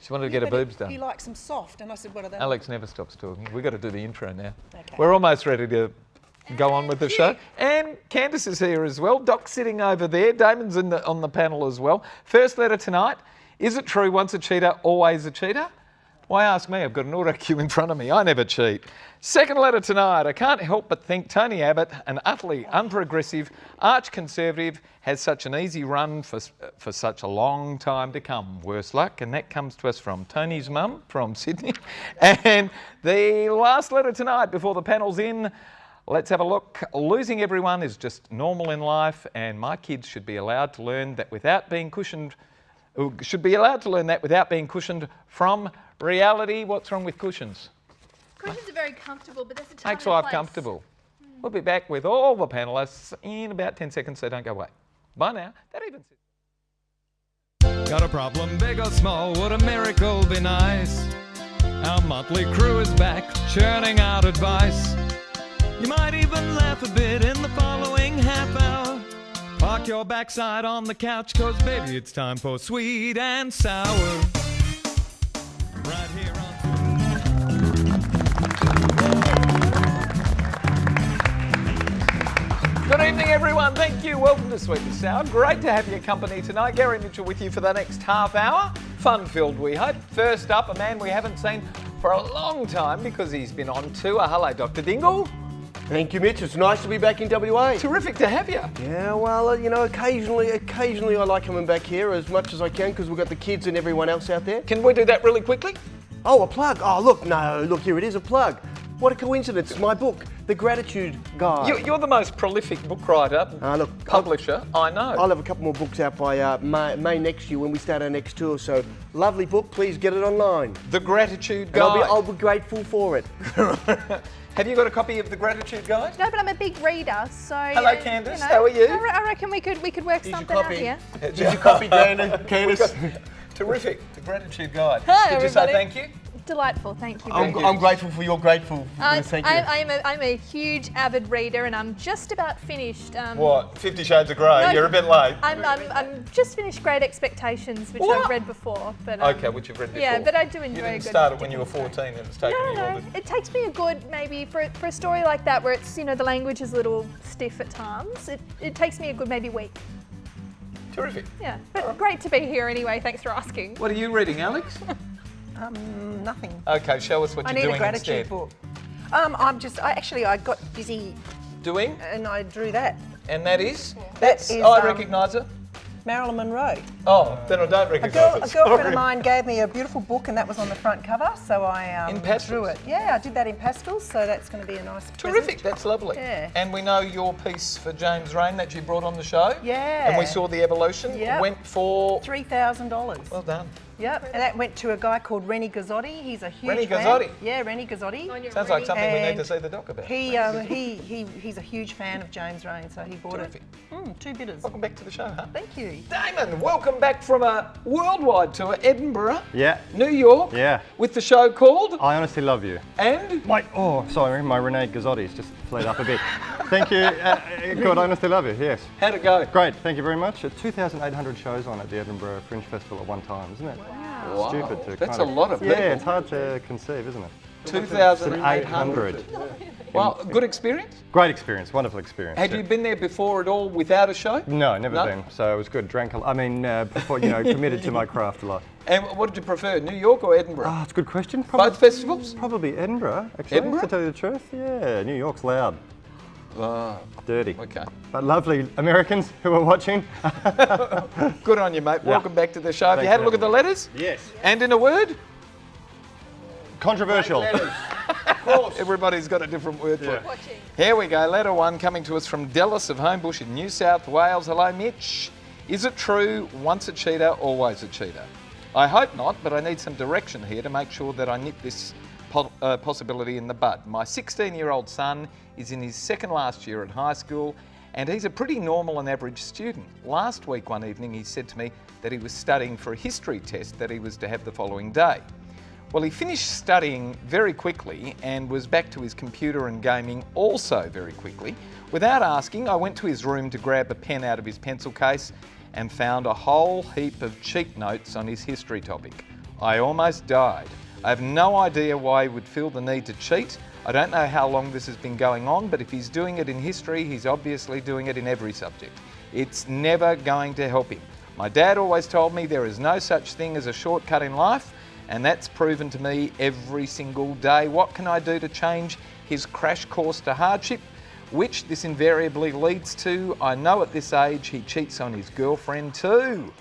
She wanted to get her boobs done. He likes them soft, and I said, what are they? Alex never stops talking. We've got to do the intro now. Okay. We're almost ready to go on with the show. And Candice is here as well. Doc's sitting over there. Damon's on the panel as well. First letter tonight. Is it true once a cheater, always a cheater? Why ask me? I've got an auto cue in front of me. I never cheat. Second letter tonight. I can't help but think Tony Abbott, an utterly unprogressive, arch-conservative, has such an easy run for such a long time to come. Worse luck. And that comes to us from Tony's mum from Sydney. And the last letter tonight before the panel's in. Let's have a look. Losing everyone is just normal in life, and my kids should be allowed to learn that without being cushioned from reality. What's wrong with cushions? Cushions are very comfortable, but there's a time Makes and life place. comfortable. We'll be back with all the panellists in about 10 seconds, so don't go away. Bye now. That even says... Got a problem, big or small, would a miracle be nice? Our motley crew is back, churning out advice. You might even laugh a bit in the following half hour. Park your backside on the couch, cause baby it's time for Sweet and Sour. Right here on... Good evening everyone, thank you. Welcome to Sweet and Sour. Great to have your company tonight. Gary Mitchell with you for the next half hour. Fun-filled, we hope. First up, a man we haven't seen for a long time because he's been on tour. Hello, Dr. Dingle. Thank you, Mitch. It's nice to be back in WA. Terrific to have you. Yeah, well, you know, occasionally I like coming back here as much as I can because we've got the kids and everyone else out there. Can we do that really quickly? Oh, a plug. Oh, look, here it is, a plug. What a coincidence. It's my book, The Gratitude Guide. You're the most prolific book writer, publisher, I know. I'll have a couple more books out by May next year when we start our next tour. So, lovely book. Please get it online. The Gratitude And Guide. I'll be grateful for it. Have you got a copy of The Gratitude Guide? No, but I'm a big reader, so... Hello, Candice. How are you? I reckon we could work something out here. Here's your copy, Candice. Terrific. The Gratitude Guide. Hi, Did you say everybody. thank you? Delightful, thank you. I'm grateful for your grateful. Thank you. I'm a huge avid reader, and I'm just about finished. What? 50 Shades of Grey? No, You're a bit late. I'm just finished Great Expectations, which What? I've read before. But Okay, which you've read before. Yeah, but I do enjoy You a didn't good... start it when you were 14 and it's taken you all No. It takes me a good, maybe, for a story like that where it's, you know, the language is a little stiff at times, it takes me a good maybe week. Terrific. Yeah, but great to be here anyway, thanks for asking. What are you reading, Alex? Nothing. Okay, show us what I you're need doing a gratitude instead. book. I got busy Doing? and I drew that. And that is? That is, I recognise it. Marilyn Monroe. Oh, then I don't A recognise it. girlfriend Sorry. of mine gave me a beautiful book and that was on the front cover, so I In pastels? drew it. Yeah, I did that in pastels, so that's going to be a nice Terrific, present. that's lovely. Yeah. And we know your piece for James Rain that you brought on the show. Yeah. And we saw the evolution. Yep. Went for... $3,000. Well done. Yep, and that went to a guy called Rennie Gazzotti. He's a huge Rennie fan. Gazzotti? Yeah, Rennie Gazzotti. Sounds like something we need And to see the doc about. He's a huge fan of James Rain, so he bought Terrific. it. 2 bitters. Welcome back to the show, huh? Thank you. Damon, welcome back from a worldwide tour, Edinburgh, Yeah. New York, Yeah. with the show called... I honestly love you. And... My Renee Gazzotti's just flared up a bit. Thank you. God, I honestly love you, yes. How'd it go? Great, thank you very much. 2,800 shows on at the Edinburgh Fringe Festival at one time, isn't it? Wow. Stupid to That's kind a lot of people. Yeah, it's hard to conceive, isn't it? 2,800. Well, good experience? Great experience, wonderful experience. Had you been there before at all without a show? No, never been. So it was good. Drank a lot. I mean, before, committed to my craft a lot. And what did you prefer, New York or Edinburgh? Oh, it's a good question. Both festivals? Probably Edinburgh, actually, Edinburgh? to tell you the truth. Yeah, New York's loud. Dirty. Okay. But lovely Americans who are watching. Good on you, mate. Yeah. Welcome back to the show. Have you Thanks had a for look at the having letters? Yes. And in a word? Controversial. Of course. Everybody's got a different word for it. Watching. Here we go. Letter 1 coming to us from Dallas of Homebush in New South Wales. Hello, Mitch. Is it true, once a cheater, always a cheater? I hope not, but I need some direction here to make sure that I nip this possibility in the bud. My 16-year-old son is in his second last year at high school and he's a pretty normal and average student. Last week, one evening, he said to me that he was studying for a history test that he was to have the following day. Well, he finished studying very quickly and was back to his computer and gaming also very quickly. Without asking, I went to his room to grab a pen out of his pencil case and found a whole heap of cheat notes on his history topic. I almost died. I have no idea why he would feel the need to cheat. I don't know how long this has been going on, but if he's doing it in history, he's obviously doing it in every subject. It's never going to help him. My dad always told me there is no such thing as a shortcut in life, and that's proven to me every single day. What can I do to change his crash course to hardship, which this invariably leads to? I know at this age he cheats on his girlfriend too.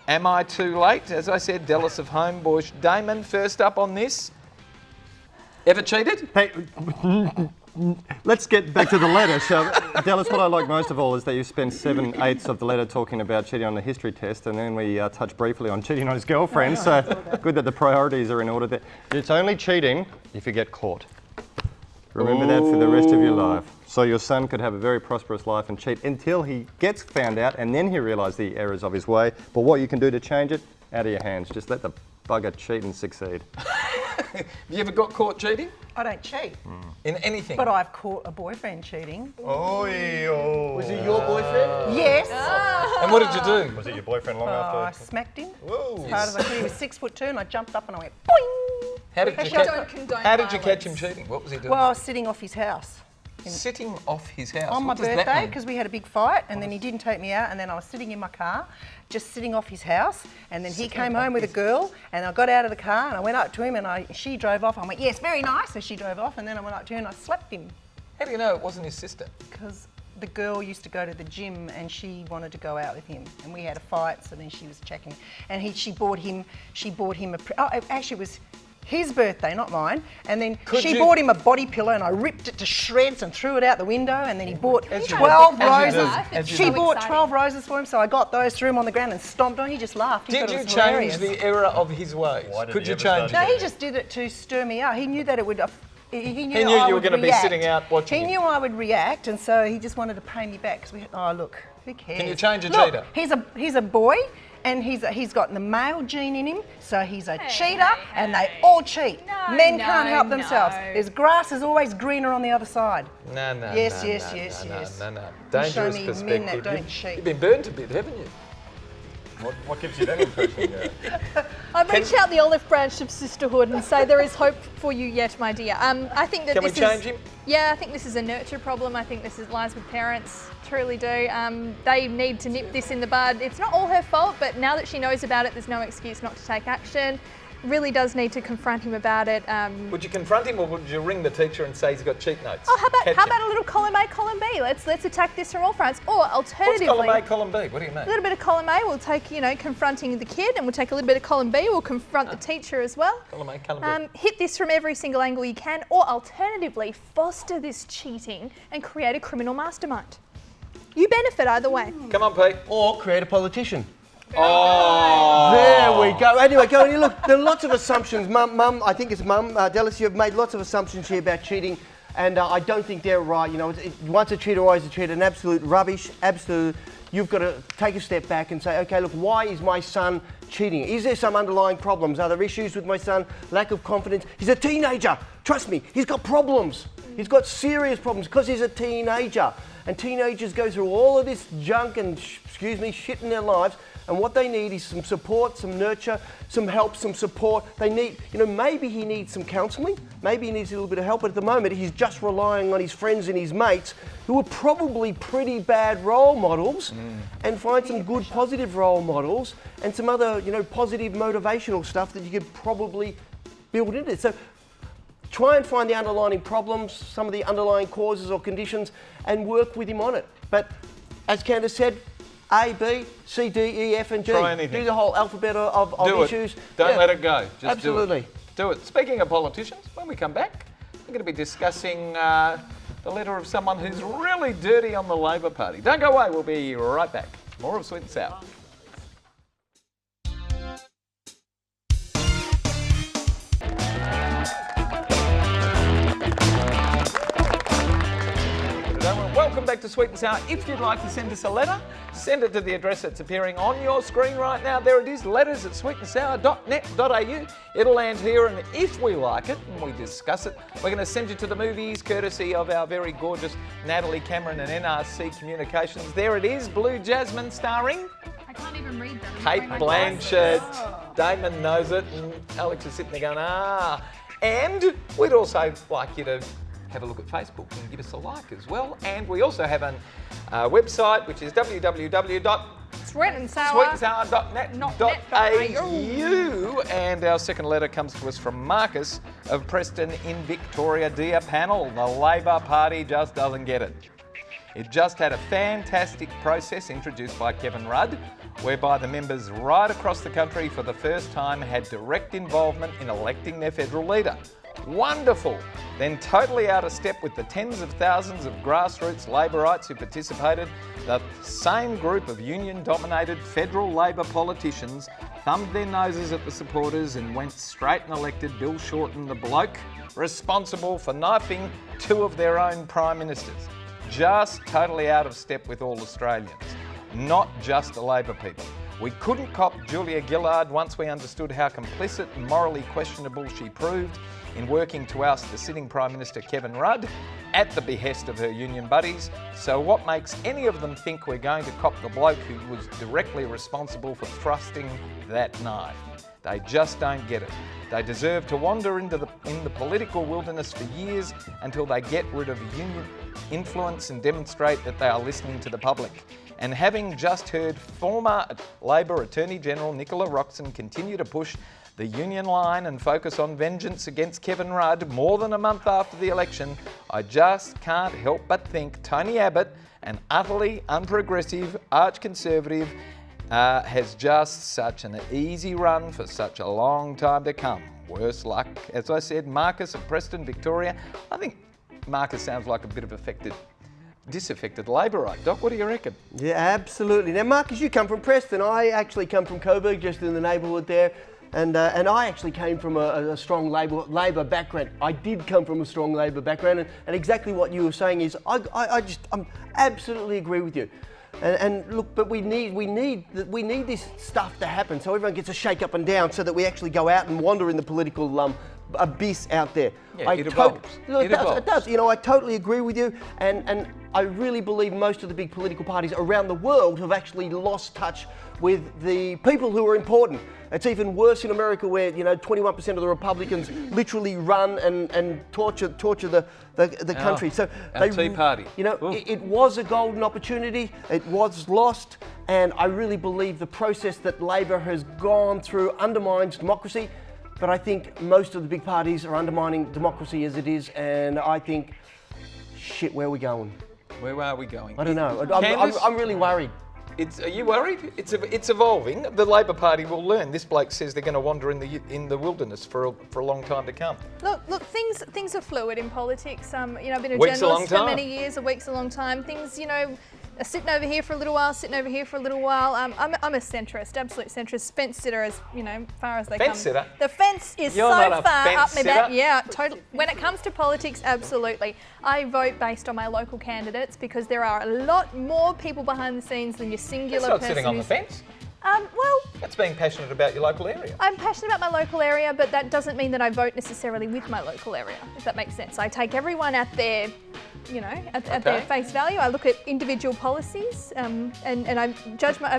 Am I too late? As I said, Dallas of Homebush. Damon, first up on this. Ever cheated? Hey, let's get back to the letter. So, Dallas, what I like most of all is that you spend 7/8 of the letter talking about cheating on the history test, and then we touch briefly on cheating on his girlfriend. So, good that the priorities are in order there. It's only cheating if you get caught. Remember that for the rest of your life. So your son could have a very prosperous life and cheat until he gets found out, and then he realises the errors of his way. But what you can do to change it, out of your hands. Just let the bugger cheat and succeed. Have you ever got caught cheating? I don't cheat. In anything? But I've caught a boyfriend cheating. Oh. Was he your boyfriend? Yes. And what did you do? Was it your boyfriend long I after? smacked him Whoa. as hard as I could. He was 6'2", and I jumped up and I went boing. How did you, Don't condone how did you catch violence. him cheating? What was he doing? Well, I was sitting off his house Sitting off his house. on my What does that birthday mean? because we had a big fight, and then he didn't take me out, and then I was sitting in my car, just sitting off his house, and then he came home with a girl, and I got out of the car and I went up to him, and she drove off. I went, yes, very nice. So she drove off, and then I went up to her and I slapped him How do you know it wasn't his sister? because the girl used to go to the gym and she wanted to go out with him, and we had a fight. So then she was checking, and she bought him actually it was his birthday, not mine. And then she bought him a body pillow, and I ripped it to shreds and threw it out the window. And then he bought 12 roses. She bought 12 roses for him, so I got those, threw them on the ground and stomped on. He just laughed. He Did thought it you was change hilarious. the error of his ways? Why did Could he you ever change start it? No, he just did it to stir me up. He knew that it would. He knew, you I were would going to be react. sitting out watching He him. knew I would react, and so he just wanted to pay me back. Look, who cares? Can you change a Look, cheater? He's a boy, and he's got the male gene in him, so he's a cheater, and they all cheat. No, Men no, can't help themselves. no. There's grass is always greener on the other side. No, no, Yes, no, yes, no, yes, no, yes. no, no, no. You show Dangerous me perspective. men that don't cheat. You've been burnt a bit, haven't you? What gives you that impression? I'd reach out the olive branch of sisterhood and say there is hope for you yet, my dear. I think that Can we this change is, him? Yeah, I think this is a nurture problem. I think lies with parents, truly do. They need to nip this in the bud. It's not all her fault, but now that she knows about it, there's no excuse not to take action. Really does need to confront him about it. Would you confront him, or would you ring the teacher and say he's got cheat notes? Oh, Catch how him. about a little column A, column B? Let's attack this from all fronts. Or What's alternatively, column A, column B? What do you mean? a little bit of column A, we'll take, confronting the kid, and we'll take a little bit of column B, we'll confront the teacher as well. Column A, column B. Hit this from every single angle you can, or alternatively, foster this cheating and create a criminal mastermind. You benefit either way. Come on, Pete. Or create a politician. Oh. There we go. Anyway, go and look. There are lots of assumptions. Mum, I think it's Mum. Dallas, you've made lots of assumptions here about cheating, and I don't think they're right. Once a cheater, always a cheater. An absolute rubbish. Absolute. You've got to take a step back and say, okay, look, why is my son cheating? Is there some underlying problems? Are there issues with my son? Lack of confidence? He's a teenager. Trust me, he's got problems. He's got serious problems because he's a teenager. And teenagers go through all of this junk and, shit in their lives. And what they need is some support, some nurture, some help, some support. They need, maybe he needs some counselling. Maybe he needs a little bit of help. But at the moment, he's just relying on his friends and his mates, who are probably pretty bad role models, and find some good, positive role models and some other, positive motivational stuff that you could probably build into it. So try and find the underlying problems, some of the underlying causes or conditions, and work with him on it. But as Candice said, A, B, C, D, E, F, and G. Try anything. Do the whole alphabet of Do issues. it. Don't Yeah. let it go. Just Absolutely. Do it. Speaking of politicians, when we come back, we're going to be discussing the letter of someone who's really dirty on the Labor Party. Don't go away. We'll be right back. More of Sweet and Sour. Welcome back to Sweet and Sour. If you'd like to send us a letter, send it to the address that's appearing on your screen right now. There it is, letters@sweetandsour.net.au. It'll land here, and if we like it and we discuss it, we're going to send you to the movies, courtesy of our very gorgeous Natalie Cameron and NRC Communications. There it is, Blue Jasmine starring... I can't even read that. Kate Blanchett. Damon knows it, and Alex is sitting there going, ah. And we'd also like you to have a look at Facebook and give us a like as well. And we also have a website, which is www.sweetandsour.net.au. And our second letter comes to us from Marcus of Preston in Victoria. Dear panel, the Labor Party just doesn't get it. It just had a fantastic process introduced by Kevin Rudd, whereby the members right across the country for the first time had direct involvement in electing their federal leader. Wonderful! Then totally out of step with the tens of thousands of grassroots Laborites who participated, the same group of union-dominated federal Labor politicians thumbed their noses at the supporters and went straight and elected Bill Shorten, the bloke responsible for knifing two of their own prime ministers. Just totally out of step with all Australians, not just the Labor people. We couldn't cop Julia Gillard once we understood how complicit and morally questionable she proved in working to oust the sitting Prime Minister Kevin Rudd at the behest of her union buddies. So what makes any of them think we're going to cop the bloke who was directly responsible for thrusting that knife? They just don't get it. They deserve to wander in the political wilderness for years until they get rid of union influence and demonstrate that they are listening to the public. And having just heard former Labor Attorney General Nicola Roxon continue to push the union line and focus on vengeance against Kevin Rudd more than a month after the election, I just can't help but think Tony Abbott, an utterly unprogressive arch-conservative, has just such an easy run for such a long time to come. Worse luck. As I said, Marcus of Preston, Victoria. I think Marcus sounds like a bit of disaffected Laborite. Doc, what do you reckon? Yeah, absolutely. Now, Marcus, you come from Preston. I actually come from Coburg, just in the neighbourhood there. And I actually came from a strong Labor background. I did come from a strong Labor background, and exactly what you were saying is, I absolutely agree with you. And look, but we need this stuff to happen, so everyone gets a shake up and down, so that we actually go out and wander in the political abyss out there. Yeah, it evolves. It does. You know, I totally agree with you, and I really believe most of the big political parties around the world have actually lost touch with the people who are important. It's even worse in America, where 21% of the Republicans literally run and torture the country. So Tea Party. It was a golden opportunity. It was lost, and I really believe the process that Labor has gone through undermines democracy. But I think most of the big parties are undermining democracy as it is, and I think, shit, where are we going? Where are we going? I don't know. I'm really worried. Are you worried? It's evolving. The Labor Party will learn. This bloke says they're going to wander in the wilderness for a long time to come. Look, things are fluid in politics. I've been a journalist for many years. A week's a long time. Things, are sitting over here for a little while, sitting over here for a little while. I'm a centrist, absolute centrist, fence sitter as far as they come. Fence sitter? The fence is You're so not far a up fence my sitter? back. Yeah, totally. When it comes to politics, absolutely. I vote based on my local candidates because there are a lot more people behind the scenes than your singular That's not person. sitting on the fence. Well, That's being passionate about your local area. I'm passionate about my local area, but that doesn't mean that I vote necessarily with my local area, if that makes sense. I take everyone at their, at their face value. I look at individual policies, and I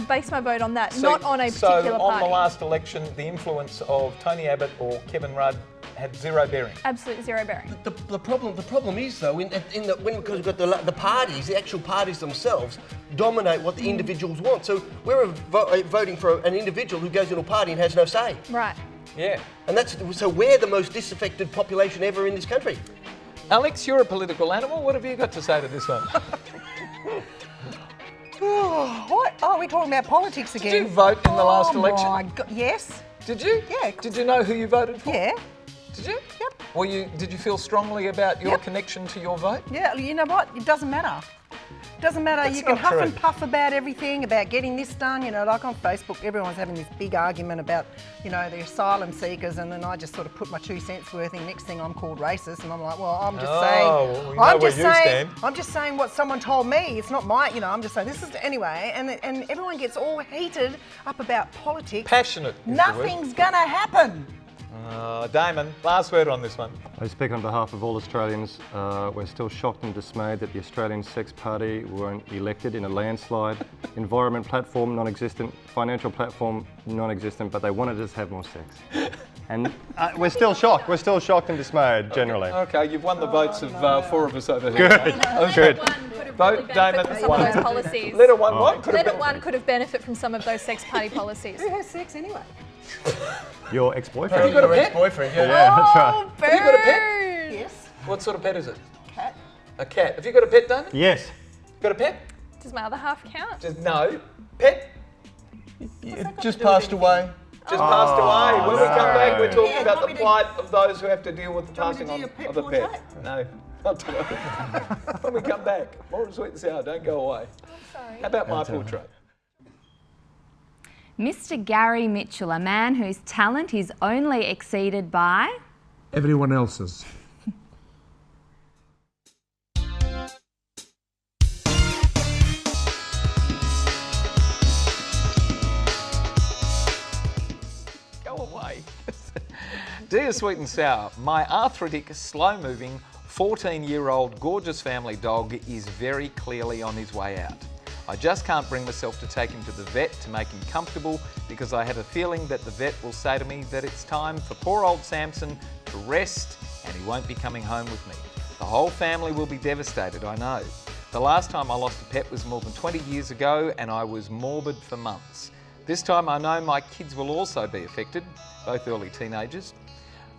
base my vote on that, not on a particular party. So on the last election, the influence of Tony Abbott or Kevin Rudd had zero bearing. Absolutely zero bearing. The problem is though, because we've got the parties, the actual parties themselves dominate what the individuals want. So we're voting for an individual who goes into a party and has no say. Right. Yeah. And so we're the most disaffected population ever in this country. Alex, you're a political animal. What have you got to say to this one? What? Oh, we're talking about politics again. Did you vote in the last election? My God. Yes. Did you? Yeah. Did you know who you voted for? Yeah. Did you? Yep. Did you feel strongly about your connection to your vote? Yeah, you know what? It doesn't matter. It doesn't matter. That's you can not huff true. and puff about everything, about getting this done. Like on Facebook, everyone's having this big argument about, the asylum seekers, and then I just sort of put my 2 cents worth in. Next thing, I'm called racist, and I'm like, well, I'm just saying. I'm just saying what someone told me. It's not my, I'm just saying this is anyway. And everyone gets all heated up about politics. Passionate. Nothing's gonna happen. Damon, last word on this one. I speak on behalf of all Australians. We're still shocked and dismayed that the Australian Sex Party weren't elected in a landslide. Environment platform, non-existent. Financial platform, non-existent, but they wanted us to have more sex. And we're still shocked. We're still shocked and dismayed, generally. Okay, you've won the votes of 4 of us over here. Good. Vote Damon. From some of those policies. Letter 1 what? Letter 1 could have benefited from some of those sex party policies. Who has sex anyway? Your ex-boyfriend. Have you got a Your pet? ex-boyfriend, Yeah, that's right. Oh, bird. Have you got a pet? Yes. What sort of pet is it? Cat. A cat. Have you got a pet, Damon? Yes. Got a pet? Does my other half count? No. Pet? It just passed away. Just passed away. When we come back, we're talking Yeah, about want the me to- plight of those who have to deal with the Do you want me passing to on do your of a pet pet. portrait? No, not tonight. When we come back, more of Sweet and Sour. Don't go away. Sorry. How about my portrait? Mr. Gary Mitchell, a man whose talent is only exceeded by... everyone else's. Go away. Dear Sweet and Sour, my arthritic, slow-moving, 14-year-old gorgeous family dog is very clearly on his way out. I just can't bring myself to take him to the vet to make him comfortable because I have a feeling that the vet will say to me that it's time for poor old Samson to rest and he won't be coming home with me. The whole family will be devastated, I know. The last time I lost a pet was more than 20 years ago and I was morbid for months. This time I know my kids will also be affected, both early teenagers.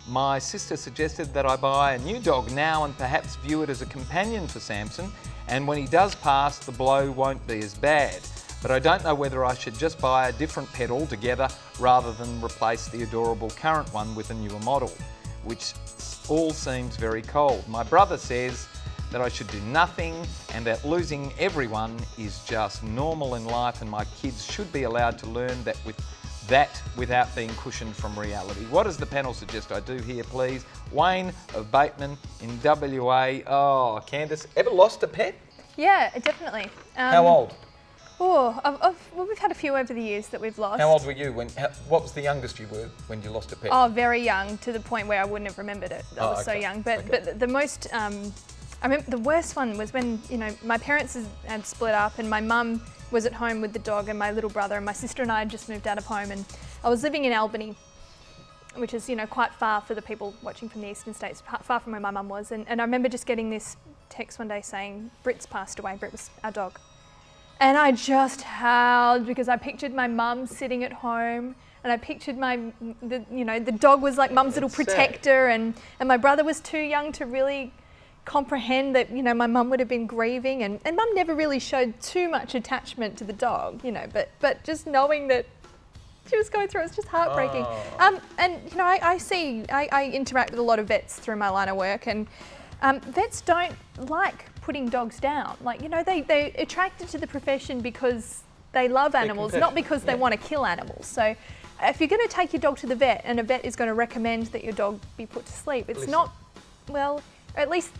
My sister suggested that I buy a new dog now and perhaps view it as a companion for Samson, and when he does pass, the blow won't be as bad. But I don't know whether I should just buy a different pet altogether rather than replace the adorable current one with a newer model, which all seems very cold. My brother says that I should do nothing and that losing everyone is just normal in life and my kids should be allowed to learn that without being cushioned from reality. What does the panel suggest I do here, please? Wayne of Bateman in WA. Oh, Candice, ever lost a pet? Yeah, definitely. How old? Well, we've had a few over the years that we've lost. How old were you what was the youngest you were when you lost a pet? Oh, very young, to the point where I wouldn't have remembered it. I was so okay. young. But the most, I remember the worst one was when, my parents had split up and my mum was at home with the dog and my little brother, and my sister and I had just moved out of home, and I was living in Albany, which is, quite far for the people watching from the eastern states, far from where my mum was. And I remember just getting this text one day saying, Brit's passed away. Brit was our dog. And I just howled because I pictured my mum sitting at home and I pictured the dog was like mum's little protector, and my brother was too young to really comprehend that, my mum would have been grieving, and mum never really showed too much attachment to the dog, but just knowing that she was going through, it's just heartbreaking. And I interact with a lot of vets through my line of work, and vets don't like putting dogs down. They're attracted to the profession because they love animals, not because they want to kill animals. So if you're going to take your dog to the vet and a vet is going to recommend that your dog be put to sleep, it's not, well, at least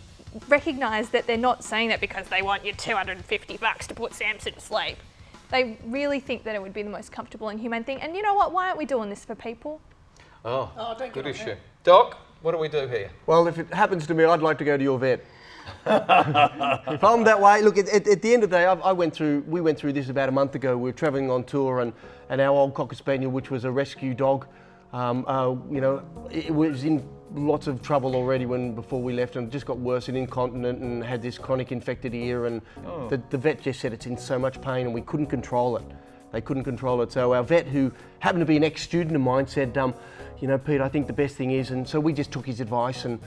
recognise that they're not saying that because they want you $250 to put Samson to sleep. They really think that it would be the most comfortable and humane thing. And you know what? Why aren't we doing this for people? Oh, good issue. Doc, what do we do here? Well, if it happens to me, I'd like to go to your vet. If I'm that way, look, at the end of the day, we went through this about a month ago. We were travelling on tour, and our old Cocker Spaniel, which was a rescue dog, it was in lots of trouble already before we left, and it just got worse, and incontinent, and had this chronic infected ear, and the vet just said it's in so much pain, and we couldn't control it. They couldn't control it. So our vet, who happened to be an ex-student of mine, said, Pete, I think the best thing is, and so we just took his advice, and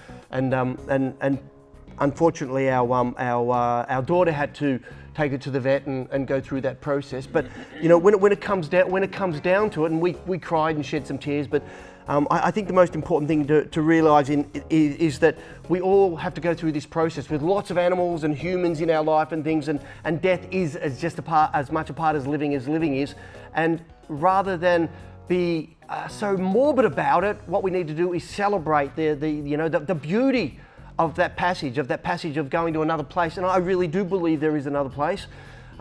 unfortunately our daughter had to take it to the vet and go through that process. But when it comes down to it, and we cried and shed some tears, but I think the most important thing to realise is that we all have to go through this process with lots of animals and humans in our life and things, and death is as much a part as living is. And rather than be so morbid about it, what we need to do is celebrate the beauty of that passage of going to another place. And I really do believe there is another place.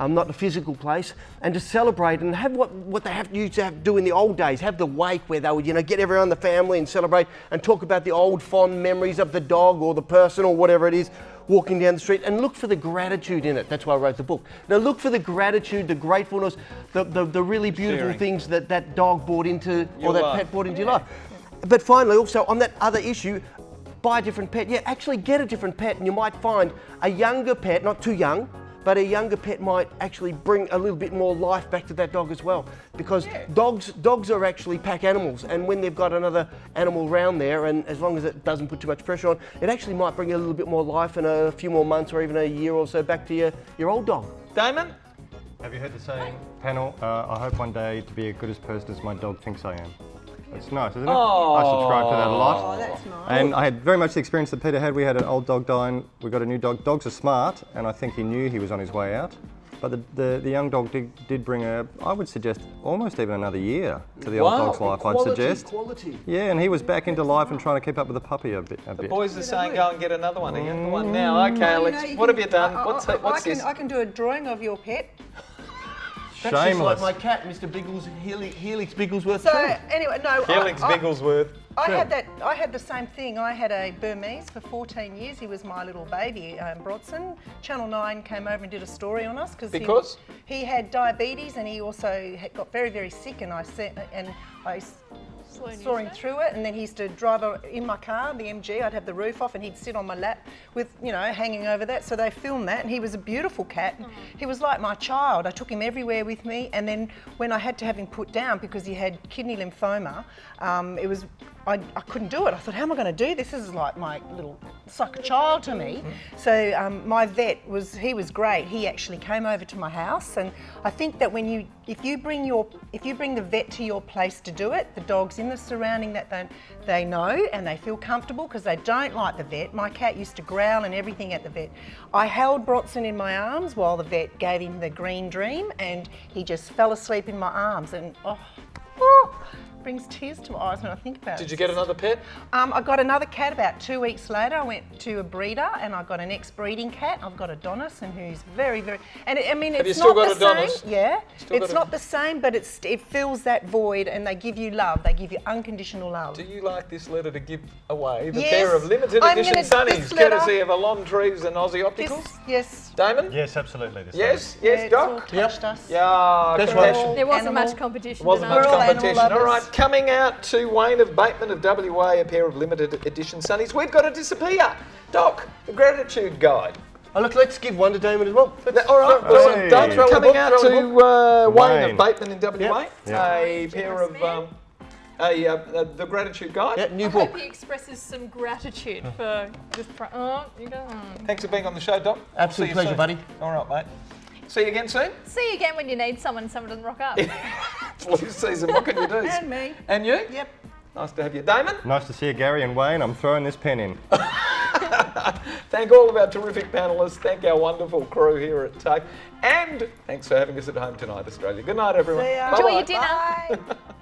not the physical place, and to celebrate and have what they used to do in the old days, have the wake where they would, get everyone in the family and celebrate and talk about the old fond memories of the dog or the person or whatever it is walking down the street, and look for the gratitude in it. That's why I wrote the book. Now look for the gratitude, the gratefulness, the really beautiful things that dog brought into, or that pet brought into your life. But finally, also on that other issue, buy a different pet. Yeah, actually get a different pet, and you might find a younger pet, not too young, but a younger pet might actually bring a little bit more life back to that dog as well. Because dogs are actually pack animals, and when they've got another animal around there, and as long as it doesn't put too much pressure on, it actually might bring a little bit more life and a few more months or even a year or so back to your old dog. Damon? Have you heard the saying, panel, I hope one day to be as good a person as my dog thinks I am. It's nice, isn't it? I subscribe to that a lot. Oh, that's nice. And I had very much the experience that Peter had. We had an old dog dying, we got a new dog. Dogs are smart, and I think he knew he was on his way out. But the young dog did bring I would suggest, almost even another year to the old dog's life, I'd suggest. Quality. Yeah, and he was back into life and trying to keep up with the puppy a bit. The boys are saying go and get another one. Get one now. Okay, Alex, what have you done? What's this? I can do a drawing of your pet. That's just Shameless. like my cat, Mr. Bigglesworth, Helix Bigglesworth. So anyway, no. Helix Bigglesworth. I had the same thing. I had a Burmese for 14 years. He was my little baby, Brodson. Channel 9 came over and did a story on us because he had diabetes, and he also got very, very sick. And I saw him through it, and then he used to drive in my car, the MG. I'd have the roof off, and he'd sit on my lap with, hanging over that. So they filmed that, and he was a beautiful cat. He was like my child. I took him everywhere with me, and then when I had to have him put down because he had kidney lymphoma, I couldn't do it. I thought, how am I going to do this? This is like my little, it's like a child to me. So my vet he was great. He actually came over to my house, and I think that if you bring the vet to your place to do it, the dogs in the surrounding that they know and they feel comfortable, because they don't like the vet. My cat used to growl and everything at the vet. I held Brodson in my arms while the vet gave him the green dream, and he just fell asleep in my arms, and brings tears to my eyes when I think about it. Did you get another pet? I got another cat about 2 weeks later. I went to a breeder, and I got an ex-breeding cat. I've got a Donis, and who's very, very... And it's not the same. Yeah, it's not the same, but it fills that void, and they give you love. They give you unconditional love. Do you like this letter to give away? The pair of limited edition sunnies, courtesy of Alon Trees and Aussie Opticals? Yes. Damon? Yes, absolutely. Yes, Yeah, Doc? touched us. Yeah, That's compassion. There wasn't much competition. Wasn't tonight. much We're all animal competition. All lovers. right, coming out to Wayne of Bateman of WA, a pair of limited edition sunnies. We've got to disappear. Doc, the gratitude guide. Oh, look, let's give one to Damon as well. All right, well, Hey. Damon coming out to Wayne of Wayne. Bateman in WA. Yep. A pair of the gratitude guide. Yeah, new I book. hope he expresses some gratitude for this. You go. Thanks for being on the show, Doc. Absolute See you pleasure, soon. buddy. All right, mate. See you again soon. See you again when you need someone doesn't rock up. Flu season, what can you do? And me. And you? Yep. Nice to have you. Damon? Nice to see you, Gary and Wayne. I'm throwing this pen in. Thank all of our terrific panellists. Thank our wonderful crew here at TAFE. And thanks for having us at home tonight, Australia. Good night, everyone. See ya. Bye-bye. Enjoy your dinner. Bye.